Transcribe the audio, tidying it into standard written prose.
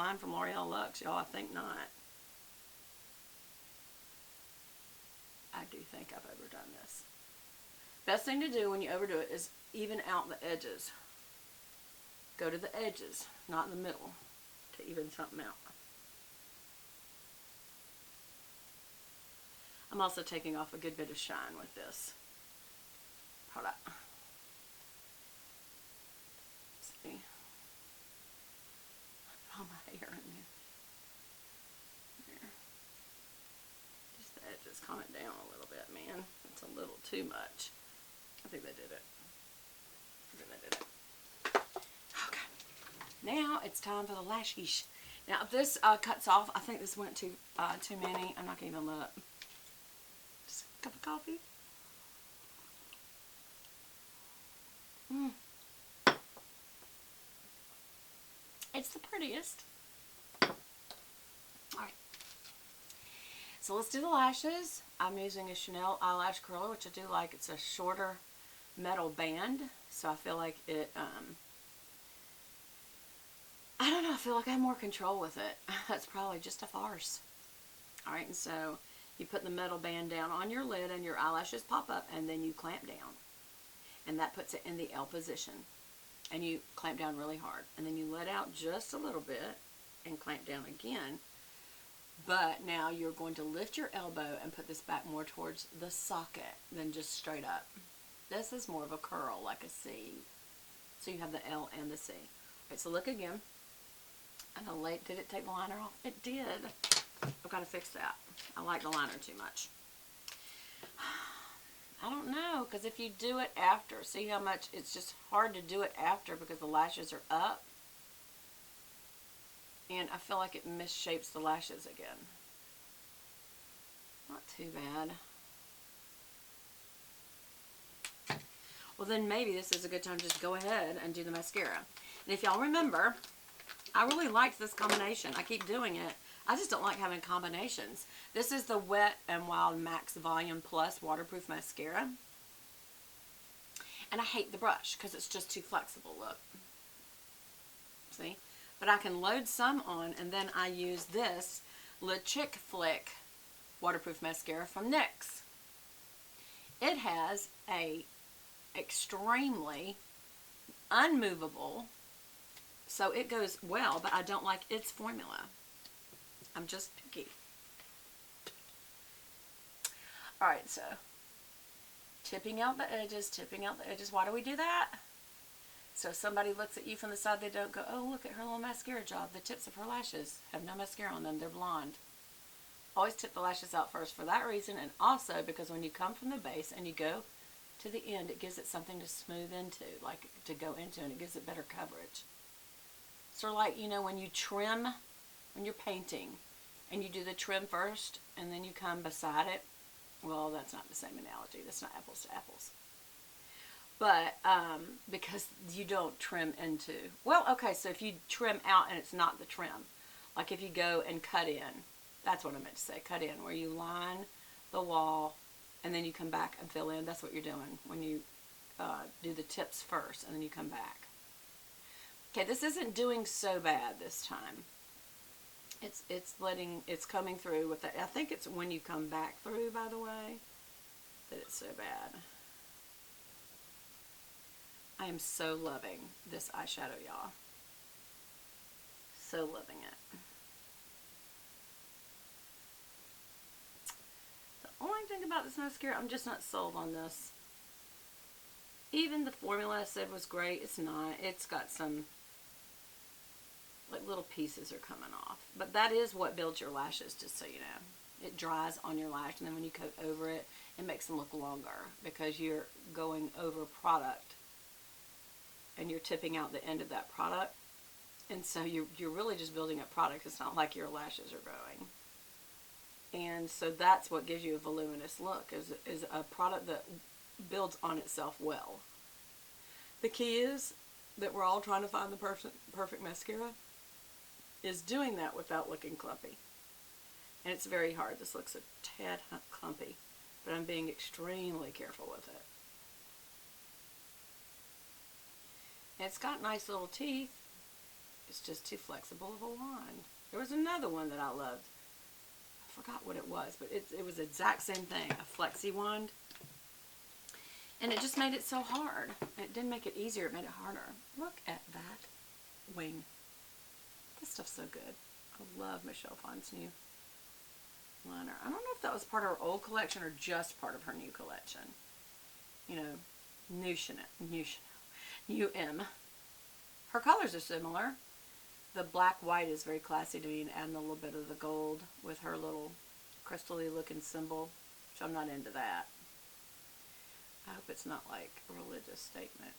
mine from L'Oreal Luxe, y'all. I think not. I do think I've overdone this. Best thing to do when you overdo it is even out the edges. Go to the edges, not in the middle, to even something out. I'm also taking off a good bit of shine with this product. See? All my hair in there. There. Just the edges. Calm it down a little bit, man. It's a little too much. I think they did it. I think they did it. Okay. Now it's time for the lashes. Now if this cuts off, I think this went too many. I'm not gonna even look. Just a cup of coffee. It's the prettiest. Alright. So let's do the lashes. I'm using a Chanel eyelash curler, which I do like. It's a shorter metal band, so I feel like it, I don't know, I feel like I have more control with it. That's probably just a farce. Alright, and so you put the metal band down on your lid and your eyelashes pop up, and then you clamp down. And that puts it in the L position. And you clamp down really hard. And then you let out just a little bit and clamp down again. But now you're going to lift your elbow and put this back more towards the socket than just straight up. This is more of a curl, like a C. So you have the L and the C. Alright, so look again. I know, did it take the liner off? It did. I've got to fix that. I like the liner too much. I don't know, because if you do it after, see how much, it's just hard to do it after because the lashes are up. And I feel like it misshapes the lashes again. Not too bad. Well, then maybe this is a good time to just go ahead and do the mascara. And if y'all remember, I really liked this combination. I keep doing it. I just don't like having combinations. This is the Wet n Wild Max Volume Plus Waterproof Mascara. And I hate the brush because it's just too flexible, look. See? But I can load some on, and then I use this Le Chick Flick Waterproof Mascara from NYX. It has a extremely unmovable, so it goes well, but I don't like its formula. I'm just picky. Alright, so tipping out the edges, tipping out the edges. Why do we do that? So if somebody looks at you from the side, they don't go, oh, look at her little mascara job. The tips of her lashes have no mascara on them. They're blonde. Always tip the lashes out first for that reason, and also because when you come from the base and you go to the end, it gives it something to smooth into, like to go into, and it gives it better coverage. Sort of like, you know, when you trim, when you're painting, and you do the trim first, and then you come beside it. Well, that's not the same analogy. That's not apples to apples. But, because you don't trim into, well, okay, so if you trim out and it's not the trim, like if you go and cut in, that's what I meant to say, cut in, where you line the wall, and then you come back and fill in. That's what you're doing when you do the tips first, and then you come back. Okay, this isn't doing so bad this time. It's coming through with that. I think it's when you come back through, by the way, that it's so bad. I am so loving this eyeshadow, y'all. So loving it. The only thing about this mascara, I'm just not sold on this. Even the formula I said was great, it's not. It's got some, like, little pieces are coming off. But that is what builds your lashes, just so you know. It dries on your lash, and then when you coat over it, it makes them look longer because you're going over product and you're tipping out the end of that product. And so you're really just building up product. It's not like your lashes are growing. And so that's what gives you a voluminous look, is a product that builds on itself well. The key is that we're all trying to find the perfect mascara, is doing that without looking clumpy. And it's very hard. This looks a tad clumpy, but I'm being extremely careful with it. It's got nice little teeth. It's just too flexible of a wand. There was another one that I loved. I forgot what it was, but it was the exact same thing, a flexi wand. And it just made it so hard. It didn't make it easier, it made it harder. Look at that wing. This stuff's so good. I love Michelle Phan's new liner. I don't know if that was part of her old collection or just part of her new collection. You know, new Chanel, new M. Her colors are similar. The black white is very classy to me, and adding a little bit of the gold with her little crystal-y looking symbol, which I'm not into that. I hope it's not like a religious statement.